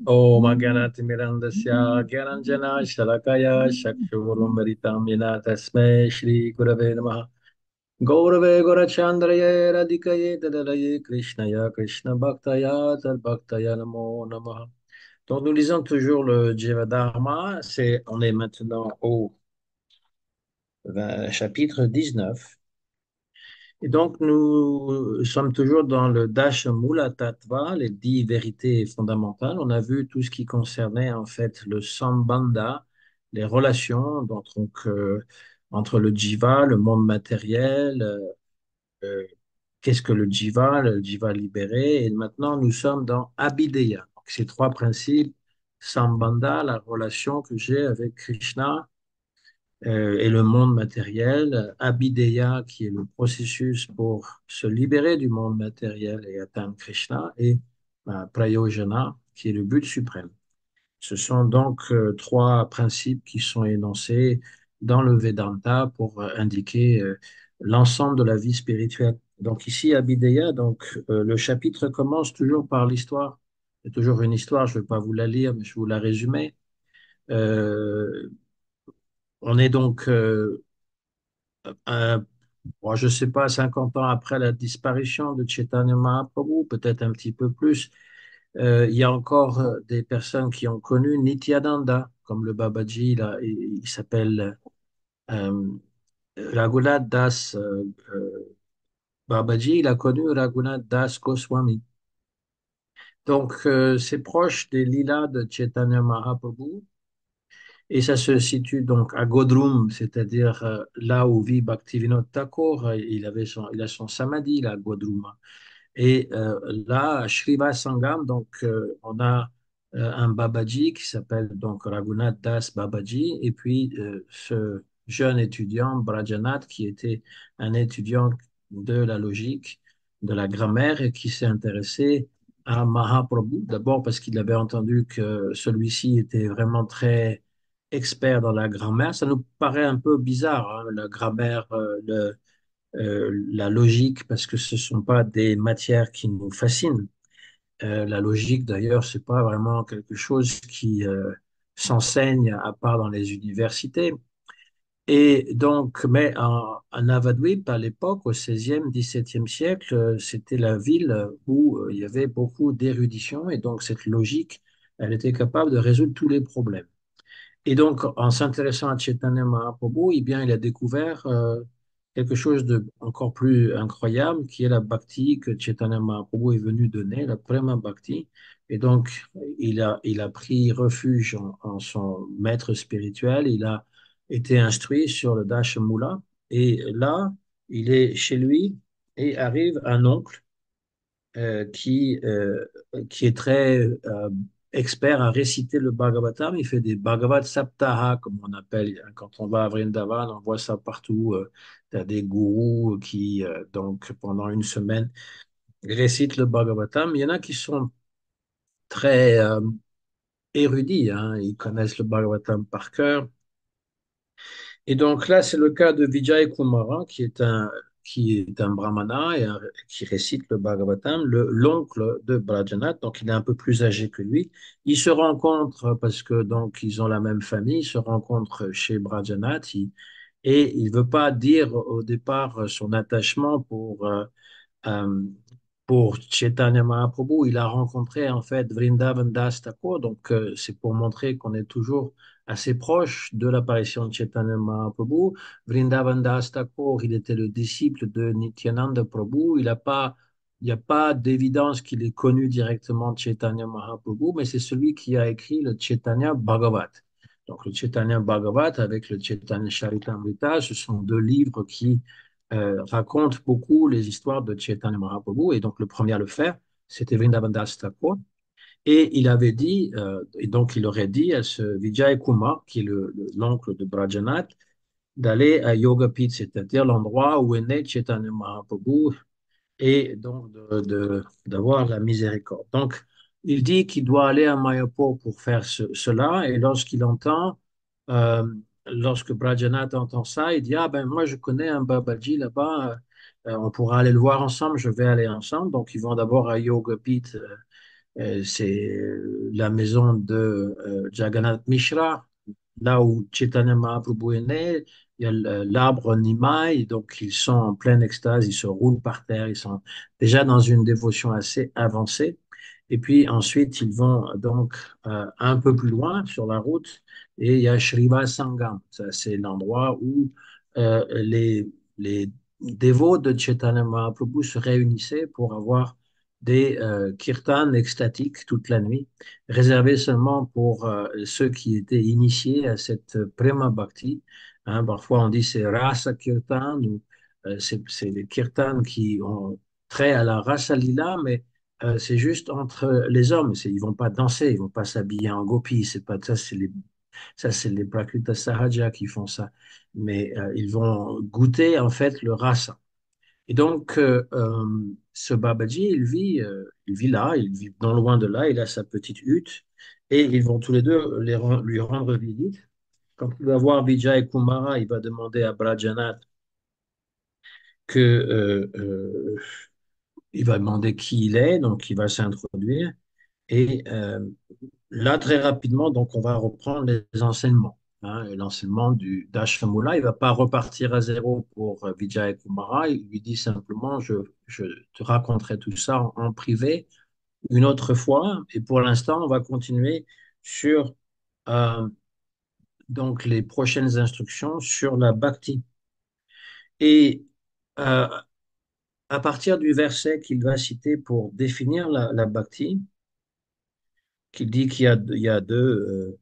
Om Ganatimirandasya Gyananjana Shalakaya Chakshurumritam Yena Tasmai Shri Gurave Namaha Gaurave Gorachandraya Radhikaye Tadaraye Krishnaya Krishna Bhaktaya Tad Bhaktaya Namo Namaha. Donc nous lisons toujours le Jivadharma, on est maintenant au chapitre 19. Et donc, nous sommes toujours dans le Dashamula Tattva, les 10 vérités fondamentales. On a vu tout ce qui concernait en fait le Sambandha, les relations entre le Jiva, le monde matériel, euh, qu'est-ce que le Jiva libéré. Et maintenant, nous sommes dans Abhideya. Donc, ces 3 principes, Sambandha, la relation que j'ai avec Krishna, et le monde matériel, Abhideya, qui est le processus pour se libérer du monde matériel et atteindre Krishna, et Prayojana, qui est le but suprême. Ce sont donc 3 principes qui sont énoncés dans le Vedanta pour indiquer l'ensemble de la vie spirituelle. Donc ici, Abhideya, le chapitre commence toujours par l'histoire. C'est toujours une histoire, je ne vais pas vous la lire, mais je vais vous la résumer. Euh, on est donc euh, bon, je ne sais pas, 50 ans après la disparition de Chaitanya Mahaprabhu, peut-être un petit peu plus, il y a encore des personnes qui ont connu Nityananda, comme le Babaji, là, il s'appelle euh, Raghunath Das Babaji, il a connu Raghunath Das Goswami. Donc, c'est proche des lilas de Chaitanya Mahaprabhu. Et ça se situe donc à Godrum, c'est-à-dire là où vit Bhaktivinoda Thakur. Il a son samadhi là, à Godrum. Et là, à Shrivas Sangam, on a un Babaji qui s'appelle donc Raghunath Das Babaji, et puis ce jeune étudiant, Brajanath, qui était un étudiant de la logique, de la grammaire, et qui s'est intéressé à Mahaprabhu, d'abord parce qu'il avait entendu que celui-ci était vraiment très expert dans la grammaire. Ça nous paraît un peu bizarre, hein, la grammaire, la logique, parce que ce ne sont pas des matières qui nous fascinent. La logique, d'ailleurs, c'est pas vraiment quelque chose qui s'enseigne à part dans les universités. Et donc, mais en Navadvip, à l'époque, au 16e, 17e siècle, c'était la ville où il y avait beaucoup d'érudition, et donc cette logique, elle était capable de résoudre tous les problèmes. Et donc, en s'intéressant à Chaitanya Mahaprabhu, eh bien, il a découvert quelque chose de encore plus incroyable, qui est la bhakti que Chaitanya Mahaprabhu est venu donner, la prema bhakti. Et donc, il a pris refuge en son maître spirituel. Il a été instruit sur le Dashamula. Et là, il est chez lui et arrive un oncle euh, qui, euh, qui est très expert à réciter le Bhagavatam. Il fait des Bhagavad Saptaha, comme on appelle. Quand on va à Vrindavan, on voit ça partout. Tu as des gourous qui, donc, pendant une semaine, récitent le Bhagavatam. Il y en a qui sont très érudits, hein. Ils connaissent le Bhagavatam par cœur. Et donc là, c'est le cas de Vijay Kumara, qui est un brahmana qui récite le Bhagavatam, l'oncle de Brajanath, donc il est un peu plus âgé que lui. Ils se rencontrent parce que donc ils ont la même famille, ils se rencontrent chez Brajanath, et il ne veut pas dire au départ son attachement euh, pour Chaitanya Mahaprabhu. Il a rencontré en fait Vrindavan Das Thakur, donc c'est pour montrer qu'on est toujours assez proche de l'apparition de Chaitanya Mahaprabhu. Vrindavan Das Thakur, il était le disciple de Nityananda Prabhu. Il n'y a pas d'évidence qu'il ait connu directement Chaitanya Mahaprabhu, mais c'est celui qui a écrit le Chaitanya Bhagavat. Donc le Chaitanya Bhagavat avec le Chaitanya Charitamrita, ce sont 2 livres qui raconte beaucoup les histoires de Chaitanya Mahaprabhu. Et donc, le premier à le faire, c'était Vrindavan Das Thakur. Et il avait dit, et donc il aurait dit à ce Vijay Kumar, qui est l'oncle de Brajanath, d'aller à Yoga Pit, c'est-à-dire l'endroit où est né Chaitanya Mahaprabhu, et donc d'avoir la miséricorde. Donc, il dit qu'il doit aller à Mayapur pour faire cela, et euh, lorsque Brajanath entend ça, il dit, ah ben moi je connais un Babaji là-bas, on pourra aller le voir ensemble, je vais aller ensemble. Donc, ils vont d'abord à Yoga Pit C'est la maison de Jagannath Mishra, là où Chaitanya Mahaprabhu est né. Il y a l'arbre Nimai, donc ils sont en pleine extase, ils se roulent par terre, ils sont déjà dans une dévotion assez avancée. Et puis ensuite, ils vont donc un peu plus loin sur la route et il y a Shrivas Sangam. Ça, c'est l'endroit où les dévots de Chaitanya Mahaprabhu se réunissaient pour avoir des kirtans extatiques toute la nuit, réservés seulement pour ceux qui étaient initiés à cette prema bhakti. Hein, parfois on dit c'est rasa kirtan ou c'est des kirtans qui ont trait à la rasa lila, mais c'est juste entre les hommes. Ils vont pas danser, ils vont pas s'habiller en gopi. C'est pas ça, c'est les Prakrita Sahaja qui font ça. Mais ils vont goûter en fait le rasa. Et donc, ce Babaji, il vit là, il vit non loin de là, il a sa petite hutte, et ils vont tous les deux lui rendre visite. Quand il va voir Vijay Kumara, il va demander à Brajanath que, il va demander qui il est, donc il va s'introduire. Et là, très rapidement, donc on va reprendre les enseignements. Hein, et l'enseignement d'Ashramula, il ne va pas repartir à zéro pour Vijay Kumara. Il lui dit simplement, je te raconterai tout ça en privé une autre fois. Et pour l'instant, on va continuer sur euh, donc les prochaines instructions sur la bhakti. Et euh, à partir du verset qu'il va citer pour définir la bhakti, qu'il dit il y a deux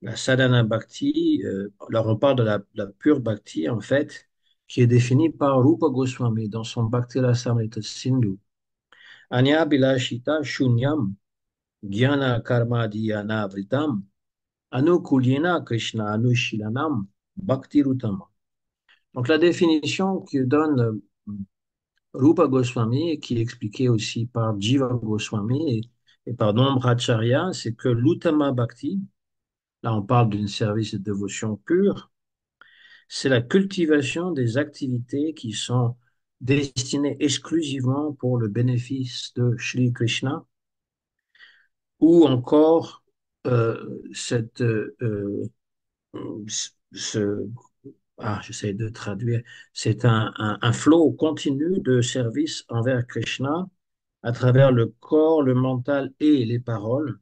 la sadhana bhakti, alors on parle de la pure bhakti en fait, qui est définie par Rupa Goswami dans son Bhakti Rasamrita Sindhu. Anya Bilashita Shunyam Jnana Karma Dhyana Vritam Anukulyena Krishna Anushilanam Bhakti Rutama. Donc la définition que donne Rupa Goswami, et qui est expliquée aussi par Jiva Goswami et par Nombracharya, c'est que l'Uttama Bhakti, là on parle d'une service de dévotion pure, c'est la cultivation des activités qui sont destinées exclusivement pour le bénéfice de Sri Krishna, ou encore cette, ce, j'essaie de traduire, c'est un flot continu de service envers Krishna à travers le corps, le mental et les paroles,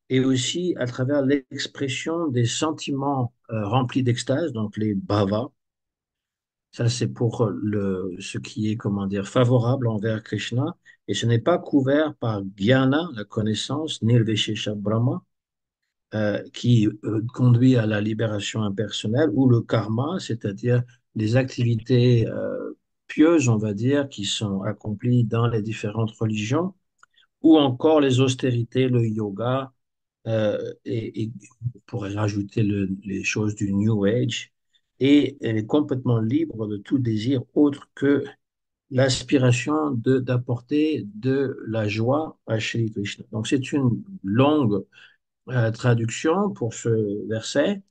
et aussi à travers l'expression des sentiments remplis d'extase, donc les bhavas. Ça, c'est pour ce qui est, comment dire, favorable envers Krishna. Et ce n'est pas couvert par Jnana, la connaissance, Nirvishesha Brahma, qui conduit à la libération impersonnelle, ou le karma, c'est-à-dire les activités pieuses, on va dire, qui sont accomplies dans les différentes religions, ou encore les austérités, le yoga, et on pourrait rajouter les choses du New Age, et elle est complètement libre de tout désir autre que l'aspiration d'apporter de la joie à Shri Krishna. Donc c'est une longue traduction pour ce verset.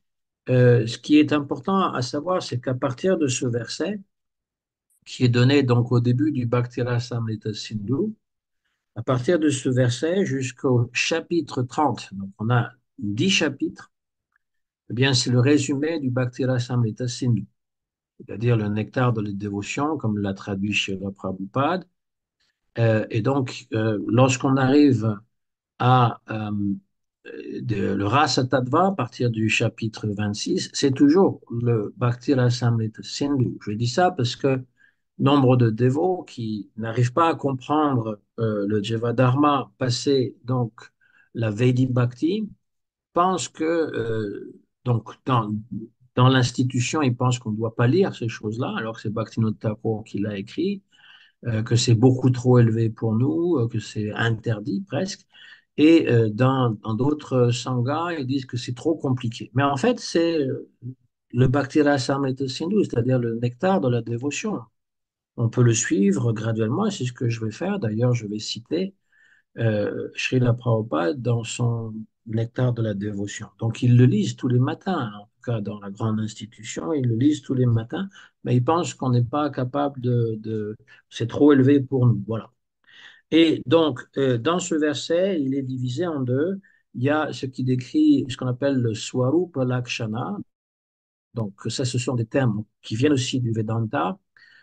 Ce qui est important à savoir, c'est qu'à partir de ce verset, qui est donné donc au début du Bhakti Rasamrita Sindhu, à partir de ce verset jusqu'au chapitre 30, donc on a 10 chapitres, eh bien, c'est le résumé du Bhakti Rasamrita Sindhu, c'est-à-dire le nectar de la dévotion, comme l'a traduit Srila Prabhupada. Et donc, lorsqu'on arrive à le Rasa Tattva, à partir du chapitre 26, c'est toujours le Bhakti Rasamrita Sindhu. Je dis ça parce que nombre de dévots qui n'arrivent pas à comprendre le Jeva Dharma, passer donc la Vedi Bhakti, pensent que donc dans l'institution, ils pensent qu'on ne doit pas lire ces choses-là, alors que c'est Bhaktivinoda Thakur qui l'a écrit, que c'est beaucoup trop élevé pour nous, que c'est interdit presque. Et dans d'autres sanghas, ils disent que c'est trop compliqué. Mais en fait, c'est le Bhakti Rasamrita Sindhu, c'est-à-dire le nectar de la dévotion. On peut le suivre graduellement, et c'est ce que je vais faire. D'ailleurs, je vais citer Srila Prabhupada dans son Nectar de la dévotion. Donc, ils le lisent tous les matins, en tout cas dans la grande institution, ils le lisent tous les matins, mais ils pensent qu'on n'est pas capable c'est trop élevé pour nous. Voilà. Et donc, dans ce verset, il est divisé en deux. Il y a ce qui décrit ce qu'on appelle le Swarupa Lakshana. Donc, ça, ce sont des termes qui viennent aussi du Vedanta.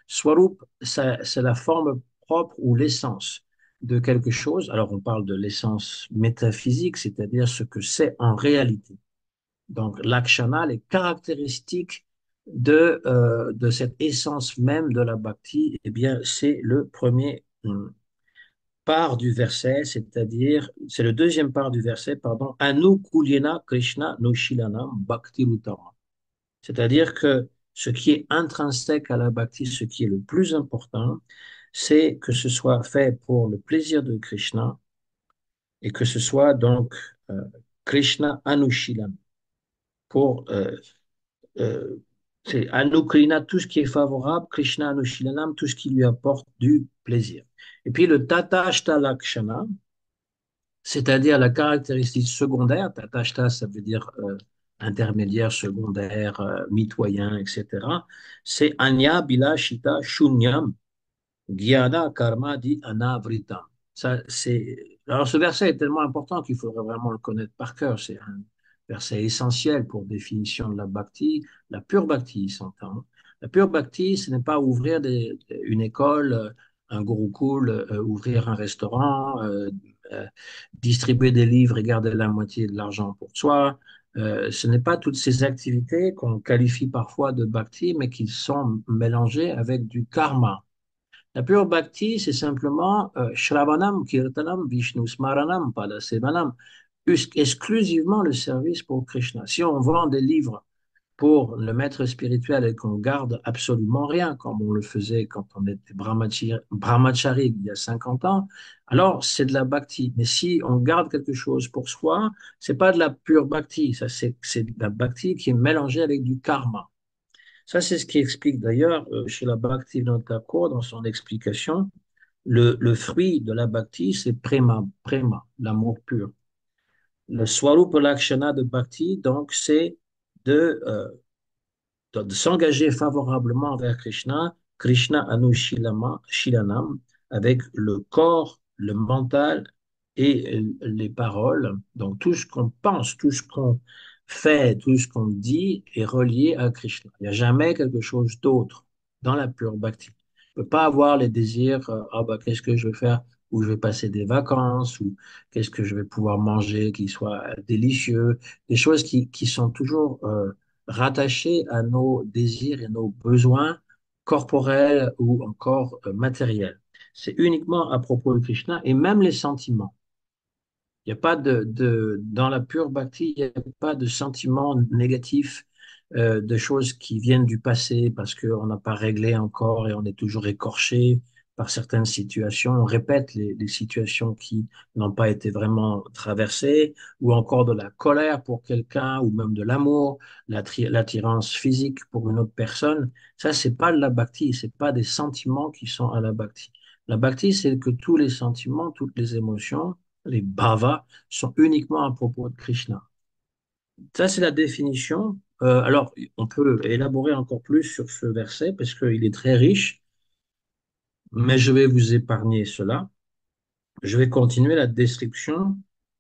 Swarup, c'est la forme propre ou l'essence de quelque chose. Alors, on parle de l'essence métaphysique, c'est-à-dire ce que c'est en réalité. Donc, Lakshana, les caractéristiques de cette essence même de la bhakti, eh bien, c'est le premier part du verset, c'est-à-dire, c'est le deuxième part du verset, pardon, Anukulyena Krishna Nushilanam Bhakti Ruttama. C'est-à-dire que ce qui est intrinsèque à la bhakti, ce qui est le plus important, c'est que ce soit fait pour le plaisir de Krishna et que ce soit donc euh, Krishna Anushilan pour euh, c'est Anukrina, tout ce qui est favorable, Krishna Anushilanam, tout ce qui lui apporte du plaisir. Et puis le Tata Ashtalakshana, c'est-à-dire la caractéristique secondaire, tatashta, ça veut dire intermédiaire, secondaire, mitoyen, etc. C'est anya, bila, shita, shunyam, gyana, karma, di, anavritam. Ça, c'est... Alors ce verset est tellement important qu'il faudrait vraiment le connaître par cœur. C'est un verset essentiel pour définition de la bhakti. La pure bhakti, s'entend. La pure bhakti, ce n'est pas ouvrir une école, un gurukul, ouvrir un restaurant, distribuer des livres et garder la moitié de l'argent pour soi. Ce n'est pas toutes ces activités qu'on qualifie parfois de bhakti, mais qui sont mélangées avec du karma. La pure bhakti, c'est simplement Shravanam, Kirtanam, Vishnu Smaranam, Padasevanam, exclusivement le service pour Krishna. Si on vend des livres pour le maître spirituel et qu'on garde absolument rien, comme on le faisait quand on était brahmachari il y a 50 ans, alors c'est de la bhakti. Mais si on garde quelque chose pour soi, c'est pas de la pure bhakti, ça c'est de la bhakti qui est mélangée avec du karma. Ça, c'est ce qui explique d'ailleurs chez la Bhaktivinoda Thakur, dans son explication, le fruit de la bhakti, c'est prema, prema, l'amour pur. Le swarupa lakshana de bhakti, donc, c'est de, s'engager favorablement vers Krishna, Krishna Anushilama, Shilanam, avec le corps, le mental et les paroles. Donc tout ce qu'on pense, tout ce qu'on fait, tout ce qu'on dit est relié à Krishna. Il n'y a jamais quelque chose d'autre dans la pure bhakti. On ne peut pas avoir les désirs, ah bah, qu'est-ce que je vais faire, où je vais passer des vacances, ou qu'est-ce que je vais pouvoir manger qui soit délicieux, des choses qui sont toujours rattachés à nos désirs et nos besoins corporels ou encore matériels. C'est uniquement à propos de Krishna et même les sentiments. Il n'y a pas dans la pure bhakti, il n'y a pas de sentiments négatifs, de choses qui viennent du passé parce qu'on n'a pas réglé encore et on est toujours écorché par certaines situations. On répète les situations qui n'ont pas été vraiment traversées, ou encore de la colère pour quelqu'un, ou même de l'amour, l'attirance physique pour une autre personne. Ça, c'est pas de la bhakti, c'est pas des sentiments qui sont à la bhakti. La bhakti, c'est que tous les sentiments, toutes les émotions, les bhavas, sont uniquement à propos de Krishna. Ça, c'est la définition. Alors, on peut élaborer encore plus sur ce verset parce qu'il est très riche, mais je vais vous épargner cela. Je vais continuer la description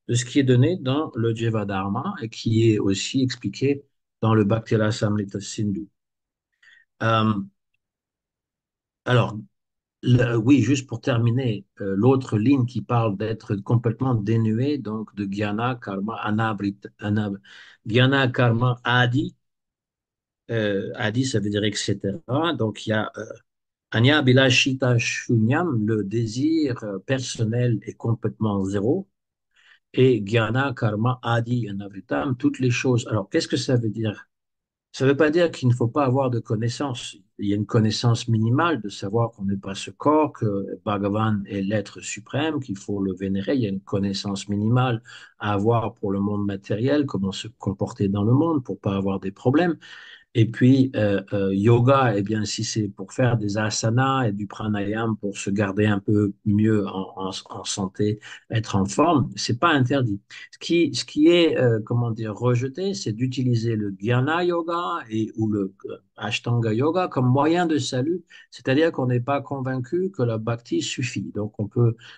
de ce qui est donné dans le Jivadharma et qui est aussi expliqué dans le Bhakti Rasamrita Sindhu. Euh, alors, oui, juste pour terminer, l'autre ligne qui parle d'être complètement dénué donc de Jnana, Karma, Jnana, Karma, Adi. Adi, ça veut dire etc. Donc, il y a Anya Bilashita Shunyam, le désir personnel est complètement zéro. Et Jnana, Karma, Adi, Anavritam, toutes les choses. Alors, qu'est-ce que ça veut dire? Ça ne veut pas dire qu'il ne faut pas avoir de connaissances. Il y a une connaissance minimale de savoir qu'on n'est pas ce corps, que Bhagavan est l'être suprême, qu'il faut le vénérer. Il y a une connaissance minimale à avoir pour le monde matériel, comment se comporter dans le monde pour pas avoir des problèmes. Et puis, yoga, eh bien, si c'est pour faire des asanas et du pranayama pour se garder un peu mieux en santé, être en forme, c'est pas interdit. Ce qui est, comment dire, rejeté, c'est d'utiliser le jnana yoga ou le ashtanga yoga comme moyen de salut, c'est-à-dire qu'on n'est pas convaincu que la bhakti suffit. Donc,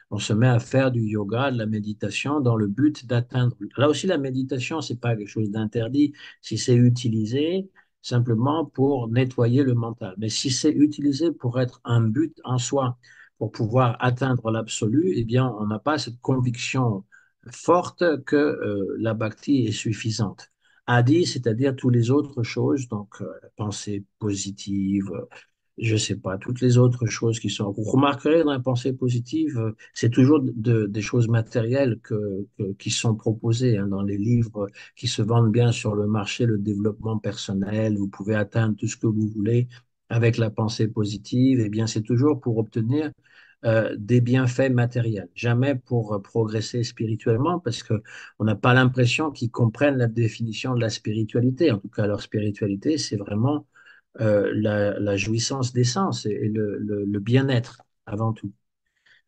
on se met à faire du yoga, de la méditation dans le but d'atteindre. Là aussi, la méditation, c'est pas quelque chose d'interdit si c'est utilisé simplement pour nettoyer le mental. Mais si c'est utilisé pour être un but en soi, pour pouvoir atteindre l'absolu, eh bien, on n'a pas cette conviction forte que la bhakti est suffisante. Adi, c'est-à-dire toutes les autres choses, donc la pensée positive, je sais pas, toutes les autres choses qui sont. Vous remarquerez dans la pensée positive, c'est toujours des choses matérielles qui sont proposées hein, dans les livres qui se vendent bien sur le marché, le développement personnel. Vous pouvez atteindre tout ce que vous voulez avec la pensée positive. Eh bien, c'est toujours pour obtenir des bienfaits matériels, jamais pour progresser spirituellement, parce que on n'a pas l'impression qu'ils comprennent la définition de la spiritualité. En tout cas, leur spiritualité, c'est vraiment la jouissance des sens et le bien-être avant tout.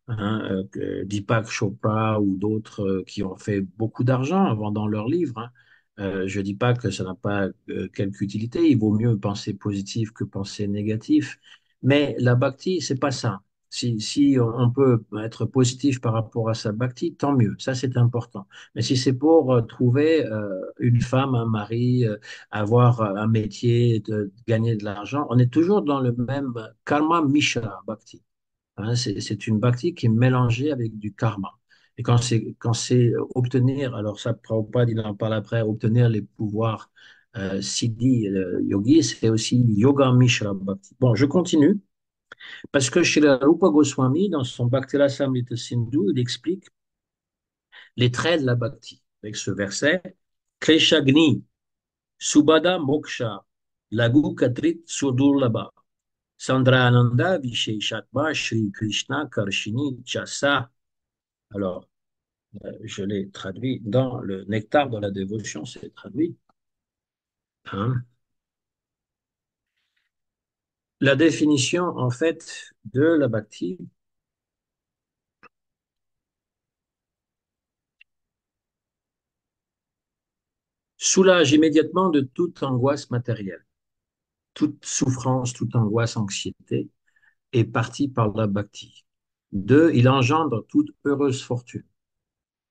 Hein, Deepak Chopra ou d'autres qui ont fait beaucoup d'argent en vendant leurs livres. Hein. Je ne dis pas que ça n'a pas quelque utilité, il vaut mieux penser positif que penser négatif, mais la bhakti, c'est pas ça. Si on peut être positif par rapport à sa bhakti, tant mieux, ça c'est important. Mais si c'est pour trouver une femme, un mari, avoir un métier, gagner de l'argent, on est toujours dans le même karma mishra bhakti. Hein, c'est une bhakti qui est mélangée avec du karma. Et quand c'est obtenir, alors ça, Prabhupada, il en parle après, obtenir les pouvoirs siddhi, yogi, c'est aussi yoga mishra bhakti. Bon, je continue, parce que chez Rupa Goswami, dans son Bhakti Rasamrita Sindhu, il explique les traits de la bhakti, avec ce verset, Kleshagni, Subhada Moksha, Lagu Katrit Sudurlabha, Sandrananda Visheshatma Shri Krishna Karshini Chasa. Alors, je l'ai traduit dans le Nectar de la dévotion, c'est traduit. Hein. La définition, en fait, de la bhakti soulage immédiatement de toute angoisse matérielle, toute souffrance, toute angoisse, anxiété est partie par la bhakti. Deux, il engendre toute heureuse fortune.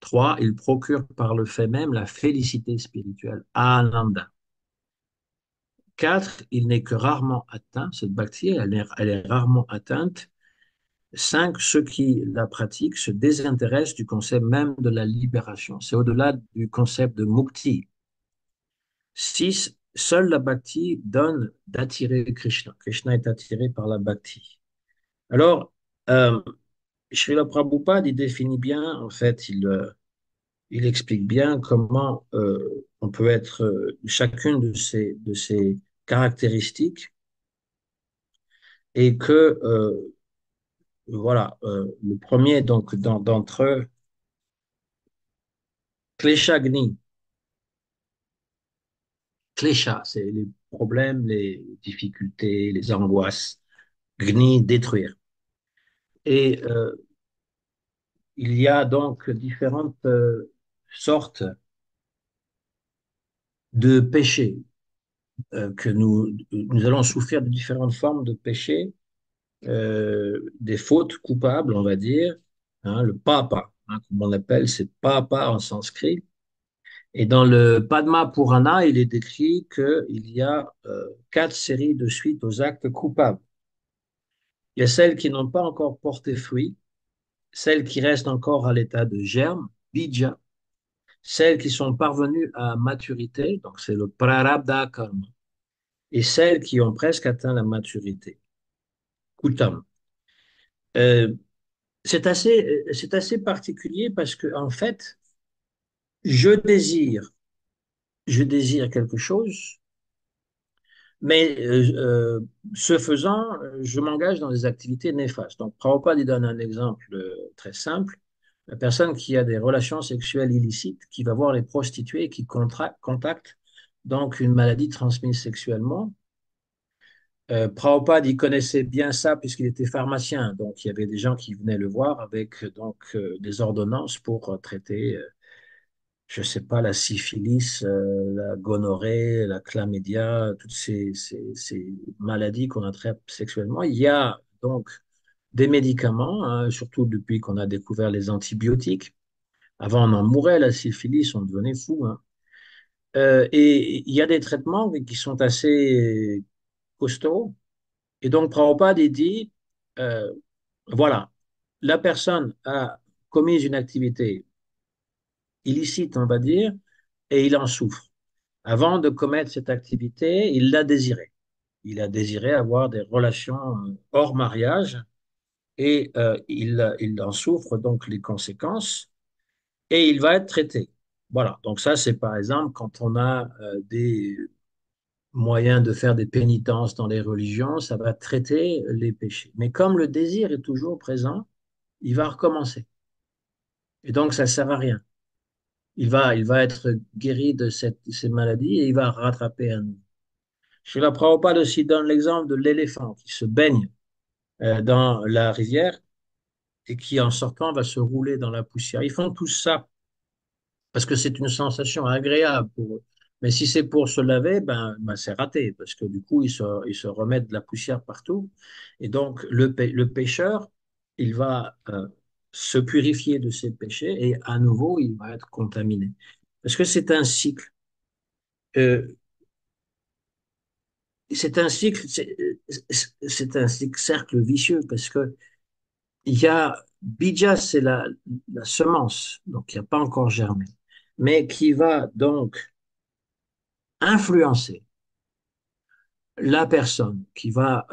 Trois, il procure par le fait même la félicité spirituelle, ananda. Quatre, il n'est que rarement atteint, cette bhakti, elle est rarement atteinte. Cinq, ceux qui la pratiquent se désintéressent du concept même de la libération. C'est au-delà du concept de mukti. Six, seule la bhakti donne d'attirer Krishna. Krishna est attiré par la bhakti. Alors, euh, Srila Prabhupada, il définit bien, en fait, il explique bien comment on peut être chacune de ces caractéristiques et que, voilà, le premier donc d'entre eux, Kleshagni, Klesha, c'est les problèmes, les difficultés, les angoisses. Gni, détruire. Et il y a donc différentes sortes de péchés que nous allons souffrir de différentes formes de péchés, des fautes coupables, on va dire. Hein, le papa, hein, comme on appelle, c'est papa en sanskrit. Et dans le Padma Purana, il est décrit qu'il y a quatre séries de suite aux actes coupables. Il y a celles qui n'ont pas encore porté fruit, celles qui restent encore à l'état de germe, bija, celles qui sont parvenues à maturité, donc c'est le prarabdha karma, et celles qui ont presque atteint la maturité, kutam. Euh, c'est assez particulier parce que en fait, je désire, je désire quelque chose, mais ce faisant, je m'engage dans des activités néfastes. Donc, Prabhupada il donne un exemple très simple. La personne qui a des relations sexuelles illicites, qui va voir les prostituées, qui contacte donc une maladie transmise sexuellement. Prabhupada, il connaissait bien ça puisqu'il était pharmacien, donc il y avait des gens qui venaient le voir avec des ordonnances pour traiter, je ne sais pas, la syphilis, la gonorrhée, la chlamydia, toutes ces maladies qu'on attrape sexuellement. Il y a donc des médicaments, hein, surtout depuis qu'on a découvert les antibiotiques. Avant, on en mourait, la syphilis, on devenait fou, hein. Et il y a des traitements qui sont assez costauds. Et donc, Prabhupada, il dit, euh, voilà, la personne a commis une activité illicite, on va dire, et il en souffre. Avant de commettre cette activité, il l'a désiré. Il a désiré avoir des relations hors mariage et il en souffre donc les conséquences et il va être traité. Voilà, donc ça c'est par exemple quand on a des moyens de faire des pénitences dans les religions, ça va traiter les péchés. Mais comme le désir est toujours présent, il va recommencer. Et donc ça ne sert à rien. Il va être guéri de ces maladies et il va rattraper un nouveau. Srila Prabhupada aussi donne l'exemple de l'éléphant qui se baigne dans la rivière et qui, en sortant, va se rouler dans la poussière. Ils font tout ça parce que c'est une sensation agréable pour eux. Mais si c'est pour se laver, ben c'est raté parce que du coup, ils se remettent de la poussière partout. Et donc, le pécheur, il va se purifier de ses péchés et à nouveau, il va être contaminé. Parce que c'est un cycle. Euh, c'est un cycle, c'est un cercle vicieux parce que il y a bija, c'est la semence, donc qui n'a pas encore germé, mais qui va donc influencer la personne, qui va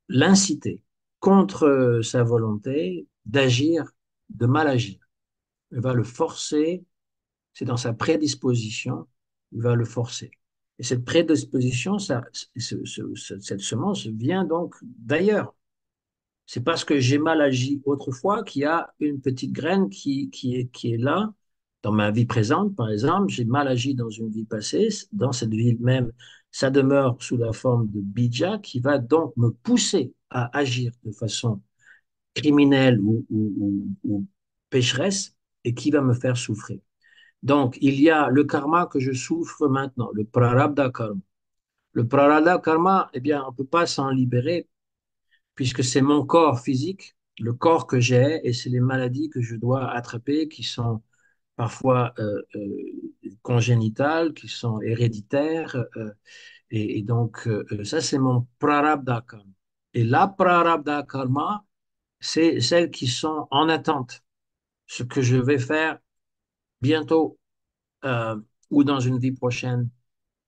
l'inciter contre sa volonté d'agir, de mal agir. Il va le forcer, c'est dans sa prédisposition, il va le forcer. Et cette prédisposition, cette semence vient donc d'ailleurs. C'est parce que j'ai mal agi autrefois qu'il y a une petite graine qui est là. Dans ma vie présente, par exemple, j'ai mal agi dans une vie passée. Dans cette vie même, ça demeure sous la forme de bija qui va donc me pousser à agir de façon criminelle ou pécheresse et qui va me faire souffrir. Donc, il y a le karma que je souffre maintenant, le prarabdha karma. Le prarabdha karma, eh bien, on ne peut pas s'en libérer puisque c'est mon corps physique, le corps que j'ai, et c'est les maladies que je dois attraper qui sont parfois congénitales, qui sont héréditaires. Et donc, ça, c'est mon prarabdha karma. Et la prarabdha karma, c'est celles qui sont en attente, ce que je vais faire bientôt euh, ou dans une vie prochaine,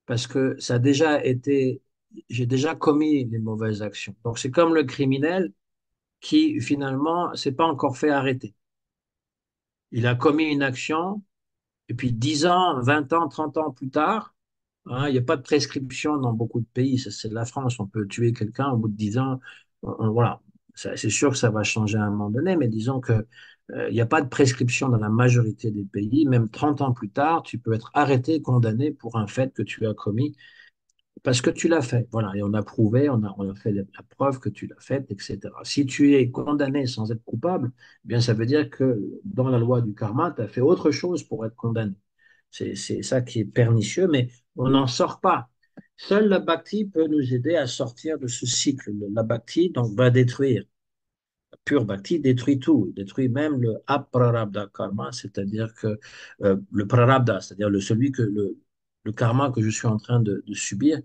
parce que ça a déjà été, j'ai déjà commis les mauvaises actions. Donc, c'est comme le criminel qui finalement s'est pas encore fait arrêter. Il a commis une action et puis 10 ans, 20 ans, 30 ans plus tard, hein, il n'y a pas de prescription dans beaucoup de pays. Ça, c'est la France. On peut tuer quelqu'un au bout de 10 ans. Voilà. C'est sûr que ça va changer à un moment donné, mais disons que il n'y a pas de prescription dans la majorité des pays. Même 30 ans plus tard, tu peux être arrêté, condamné pour un fait que tu as commis parce que tu l'as fait, voilà, et on a prouvé, on a fait la preuve que tu l'as fait, etc. Si tu es condamné sans être coupable, eh bien ça veut dire que dans la loi du karma, tu as fait autre chose pour être condamné. C'est ça qui est pernicieux, mais on n'en sort pas. Seule la bhakti peut nous aider à sortir de ce cycle. La bhakti donc, va détruire pure bhakti détruit tout, détruit même le aprarabdha karma, c'est-à-dire que le prarabdha, c'est-à-dire le karma que je suis en train de subir,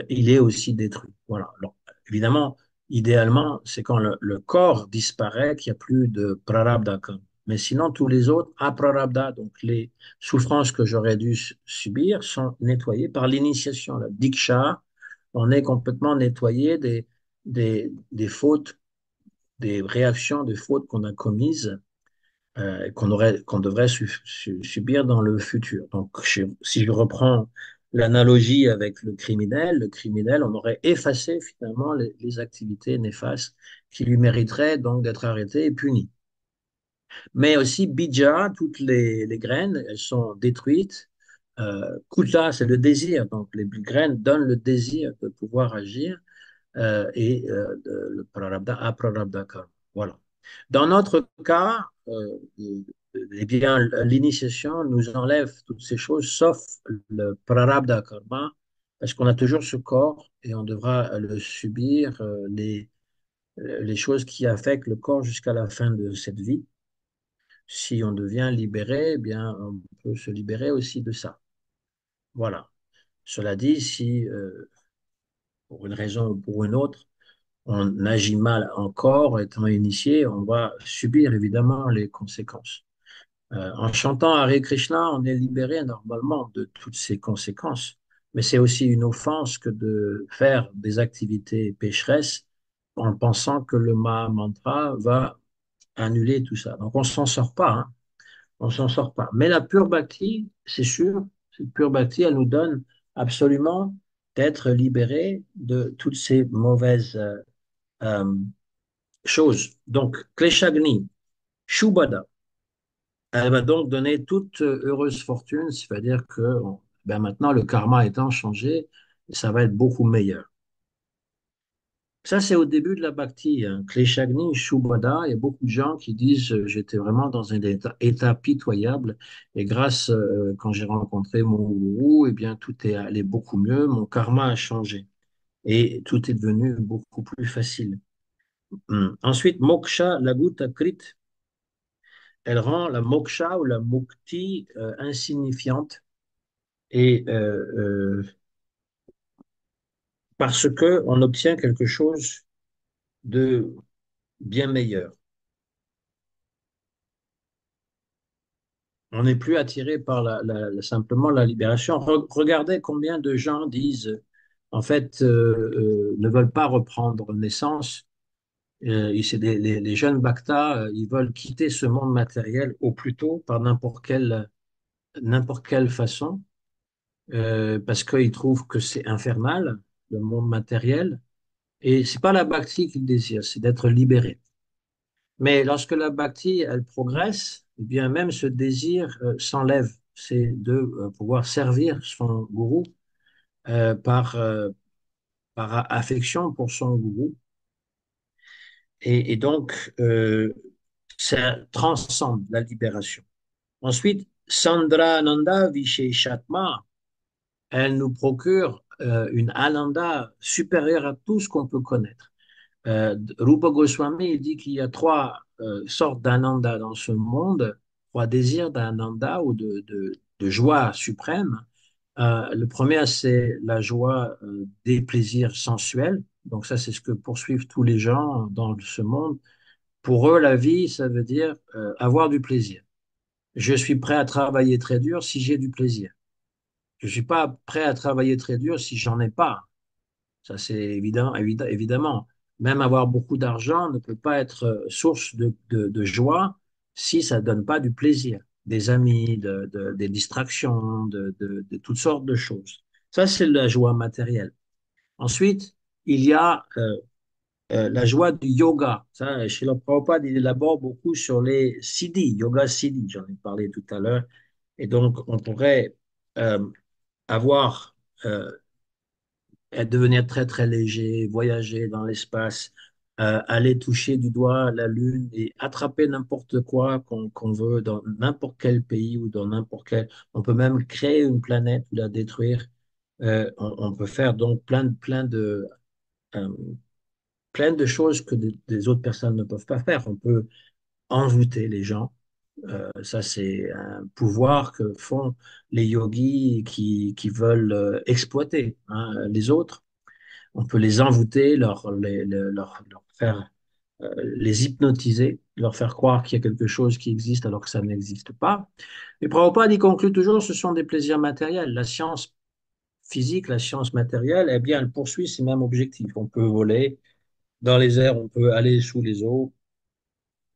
il est aussi détruit. Voilà. Alors, évidemment, idéalement, c'est quand le corps disparaît qu'il n'y a plus de prarabdha karma. Mais sinon, tous les autres, aprarabdha, donc les souffrances que j'aurais dû subir, sont nettoyées par l'initiation, la diksha. On est complètement nettoyé des fautes des réactions, des fautes qu'on a commises, qu'on devrait subir dans le futur. Donc, si je reprends l'analogie avec le criminel, on aurait effacé finalement les activités néfastes qui lui mériteraient donc d'être arrêté et puni. Mais aussi, bija, toutes les graines, elles sont détruites Kuta, c'est le désir. Donc, les graines donnent le désir de pouvoir agir le prarabdha à prarabdha karma. Voilà. Dans notre cas, eh bien, l'initiation nous enlève toutes ces choses sauf le prarabdha karma, parce qu'on a toujours ce corps et on devra le subir, les choses qui affectent le corps jusqu'à la fin de cette vie. Si on devient libéré, eh bien, on peut se libérer aussi de ça. Voilà. Cela dit, si pour une raison ou pour une autre, on agit mal encore, étant initié, on va subir évidemment les conséquences. En chantant Hare Krishna, on est libéré normalement de toutes ces conséquences, mais c'est aussi une offense que de faire des activités pécheresses en pensant que le Maha Mantra va annuler tout ça. Donc on s'en sort pas, hein. On s'en sort pas. Mais la pure bhakti, c'est sûr, cette pure bhakti, elle nous donne absolument d'être libérés de toutes ces mauvaises euh, chose. Donc, Kleshagni, Shubhada, elle va donc donner toute heureuse fortune, c'est-à-dire que ben maintenant, le karma étant changé, ça va être beaucoup meilleur. Ça, c'est au début de la bhakti, hein. Kleshagni, Shubhada, il y a beaucoup de gens qui disent j'étais vraiment dans un état pitoyable et grâce, quand j'ai rencontré mon gourou, eh bien, tout est allé beaucoup mieux, mon karma a changé et tout est devenu beaucoup plus facile. Ensuite, Moksha Laguta Krit, elle rend la moksha ou la mukti insignifiante et parce que on obtient quelque chose de bien meilleur. On n'est plus attiré par simplement la libération. Regardez combien de gens disent, en fait, ne veulent pas reprendre naissance. Et c'est les jeunes bhaktas, ils veulent quitter ce monde matériel au plus tôt par n'importe quelle façon parce qu'ils trouvent que c'est infernal, le monde matériel, et c'est pas la bhakti qu'ils désirent, c'est d'être libéré. Mais lorsque la bhakti, elle progresse, eh bien même ce désir s'enlève, c'est de pouvoir servir son gourou euh, par, euh, par affection pour son gourou, et donc ça transcende la libération. Ensuite, Sandrananda Visheshatma, elle nous procure une ananda supérieure à tout ce qu'on peut connaître. Rupa Goswami il dit qu'il y a trois sortes d'ananda dans ce monde, trois désirs d'ananda ou de joie suprême. Le premier, c'est la joie des plaisirs sensuels. Donc ça, c'est ce que poursuivent tous les gens dans ce monde. Pour eux, la vie, ça veut dire avoir du plaisir. Je suis prêt à travailler très dur si j'ai du plaisir. Je suis pas prêt à travailler très dur si j'en ai pas. Ça, c'est évidemment. Même avoir beaucoup d'argent ne peut pas être source de joie si ça ne donne pas du plaisir, des amis, des distractions, de toutes sortes de choses. Ça, c'est la joie matérielle. Ensuite, il y a la joie du yoga. Ça, Srila Prabhupada, il élabore beaucoup sur les siddhis, yoga siddhi, j'en ai parlé tout à l'heure. Et donc, on pourrait euh, avoir devenir très très léger, voyager dans l'espace, aller toucher du doigt la Lune et attraper n'importe quoi qu'on veut dans n'importe quel pays ou dans n'importe quel. On peut même créer une planète ou la détruire. On peut faire donc euh, plein de choses que des autres personnes ne peuvent pas faire. On peut envoûter les gens. Ça, c'est un pouvoir que font les yogis qui veulent exploiter hein, les autres. On peut les envoûter, leur faire les hypnotiser, leur faire croire qu'il y a quelque chose qui existe alors que ça n'existe pas. Et Prabhupada y conclut toujours, ce sont des plaisirs matériels. La science physique, la science matérielle, eh bien, elle poursuit ces mêmes objectifs. On peut voler dans les airs, on peut aller sous les eaux,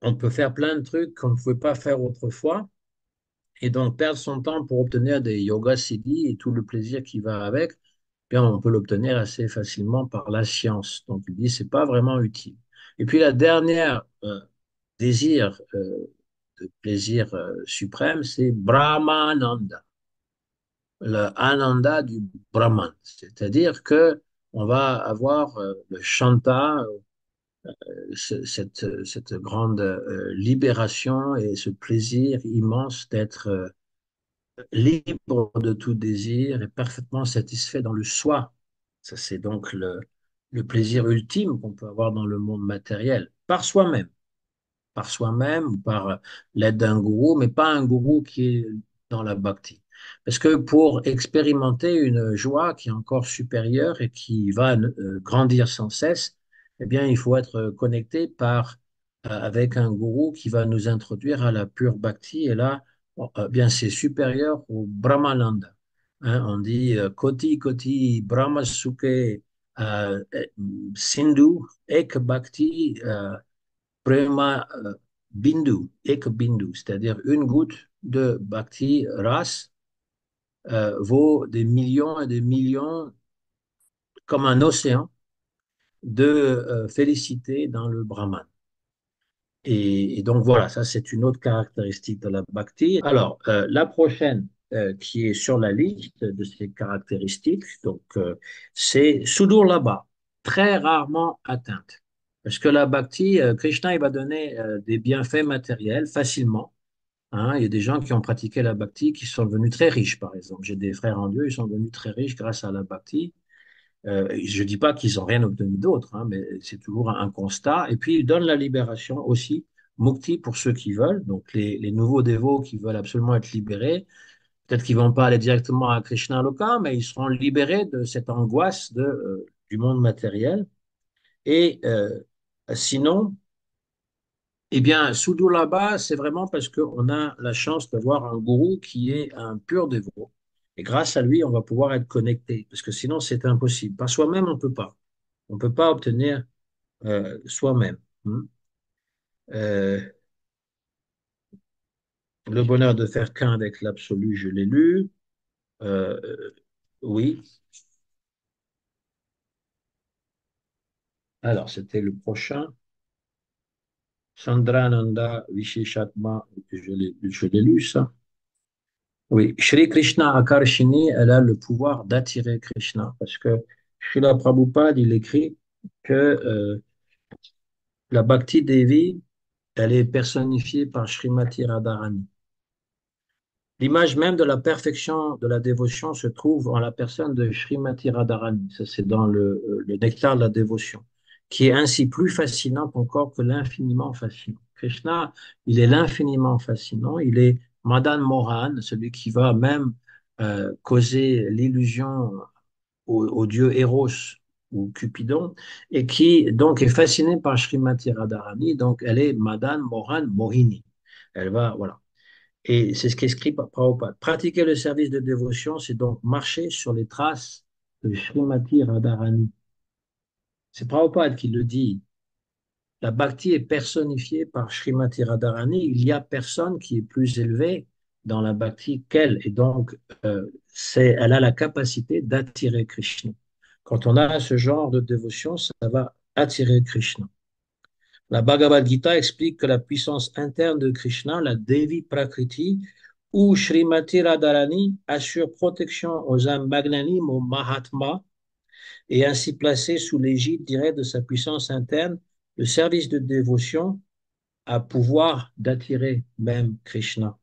on peut faire plein de trucs qu'on ne pouvait pas faire autrefois. Et donc, perdre son temps pour obtenir des yoga siddhis et tout le plaisir qui va avec, bien, on peut l'obtenir assez facilement par la science. Donc, il dit, c'est pas vraiment utile. Et puis, la dernière désir de plaisir suprême, c'est Brahmananda. le ananda du Brahman. C'est-à-dire que on va avoir le Shanta, cette grande libération et ce plaisir immense d'être libre de tout désir et parfaitement satisfait dans le soi. Ça, c'est donc le plaisir ultime qu'on peut avoir dans le monde matériel, par soi-même ou par l'aide d'un gourou, mais pas un gourou qui est dans la bhakti. Parce que pour expérimenter une joie qui est encore supérieure et qui va grandir sans cesse, eh bien, il faut être connecté avec un gourou qui va nous introduire à la pure bhakti. Et là, bien, c'est supérieur au Brahmananda. Hein, on dit Koti Koti Brahma Suke Sindhu Ek Bhakti Prema Bindu, Ek Bindu, c'est-à-dire une goutte de Bhakti Ras vaut des millions et des millions, comme un océan, de félicité dans le Brahman. Et donc voilà, ça c'est une autre caractéristique de la Bhakti. Alors, la prochaine qui est sur la liste de ces caractéristiques, donc c'est Sudurlabha, très rarement atteinte. Parce que la Bhakti, Krishna, il va donner des bienfaits matériels facilement. Hein. Il y a des gens qui ont pratiqué la Bhakti qui sont devenus très riches, par exemple. J'ai des frères en Dieu, ils sont devenus très riches grâce à la Bhakti. Je ne dis pas qu'ils n'ont rien obtenu d'autre, hein, mais c'est toujours un constat. Et puis, il donne la libération aussi, mukti pour ceux qui veulent, donc les nouveaux dévots qui veulent absolument être libérés. Peut-être qu'ils ne vont pas aller directement à Krishna Loka, mais ils seront libérés de cette angoisse du monde matériel. Et sinon, eh bien, Sudo là-bas, c'est vraiment parce qu'on a la chance d'avoir un gourou qui est un pur dévot. Et grâce à lui, on va pouvoir être connecté, parce que sinon, c'est impossible. Par soi-même, on ne peut pas. On ne peut pas obtenir soi-même. Hmm. Euh, le bonheur de faire qu'un avec l'absolu, je l'ai lu. Euh, oui. Alors, c'était le prochain. Chandrananda Visheshatma, je l'ai lu, ça. Oui, Shri Krishna Akarshini, elle a le pouvoir d'attirer Krishna parce que Srila Prabhupada, il écrit que la Bhakti Devi, elle est personnifiée par Srimati Radharani. L'image même de la perfection de la dévotion se trouve en la personne de Srimati Radharani. Ça, c'est dans le nectar de la dévotion, qui est ainsi plus fascinante encore que l'infiniment fascinant. Krishna, il est l'infiniment fascinant. Il est Madan Mohan, celui qui va même causer l'illusion au dieu Eros ou Cupidon, et qui donc est fasciné par Srimati Radharani. Donc, elle est Madan Mohan Mohini. Elle va, voilà. Et c'est ce qu'écrit Prabhupada. Pratiquer le service de dévotion, c'est donc marcher sur les traces de Srimati Radharani. C'est Prabhupada qui le dit. La bhakti est personnifiée par Srimati Radharani. Il y a personne qui est plus élevé dans la bhakti qu'elle. Et donc, elle a la capacité d'attirer Krishna. Quand on a ce genre de dévotion, ça va attirer Krishna. La Bhagavad Gita explique que la puissance interne de Krishna, la Devi Prakriti, ou Srimati Radharani, assure protection aux âmes magnanimes, aux Mahatmas, et ainsi placé sous l'égide directe de sa puissance interne, le service de dévotion a pouvoir d'attirer même Krishna.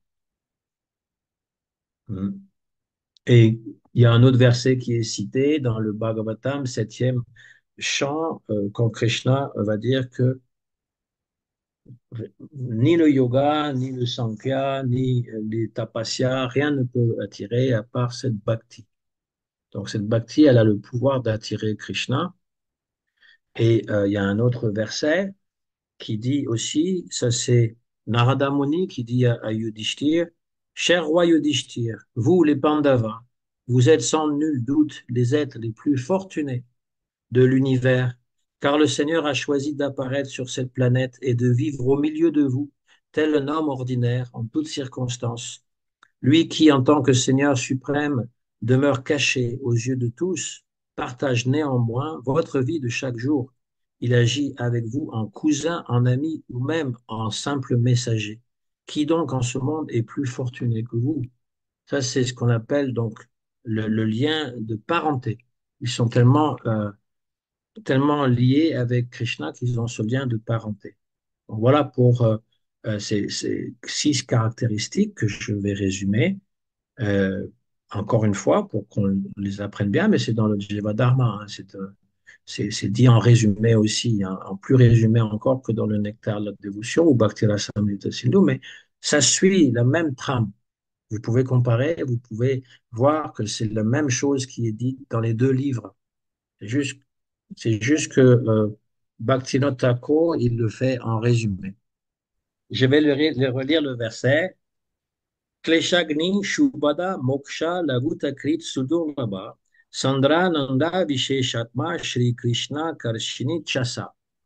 Et il y a un autre verset qui est cité dans le Bhagavatam, septième chant, quand Krishna va dire que ni le yoga, ni le sankhya, ni les tapasya, rien ne peut attirer à part cette bhakti. Donc cette bhakti, elle a le pouvoir d'attirer Krishna. Et il y a un autre verset qui dit aussi, ça c'est Narada Muni qui dit à Yudhishthir, cher roi Yudhishthir, vous les Pandavas, vous êtes sans nul doute les êtres les plus fortunés de l'univers, car le Seigneur a choisi d'apparaître sur cette planète et de vivre au milieu de vous, tel un homme ordinaire en toutes circonstances. Lui qui, en tant que Seigneur suprême, demeure caché aux yeux de tous, partage néanmoins votre vie de chaque jour. Il agit avec vous en cousin, en ami ou même en simple messager. Qui donc en ce monde est plus fortuné que vous? Ça, c'est ce qu'on appelle donc le lien de parenté. Ils sont tellement liés avec Krishna qu'ils ont ce lien de parenté. Donc, voilà pour ces 6 caractéristiques que je vais résumer. Euh, Encore une fois, pour qu'on les apprenne bien, mais c'est dans le Jiva Dharma, hein, c'est dit en résumé aussi, hein, en plus résumé encore que dans le Nectar de la dévotion ou Bhakti Rasamrita Sindhu, mais ça suit la même trame. Vous pouvez comparer, vous pouvez voir que c'est la même chose qui est dite dans les deux livres. C'est juste, c'est juste que Bhaktivinoda Thakur, il le fait en résumé. Je vais le relire le verset. Kleshagni Shubhada Moksha Lagutakrit Sudurlabha Sandrananda Visheshatma Shri Krishna Karshini Chasa.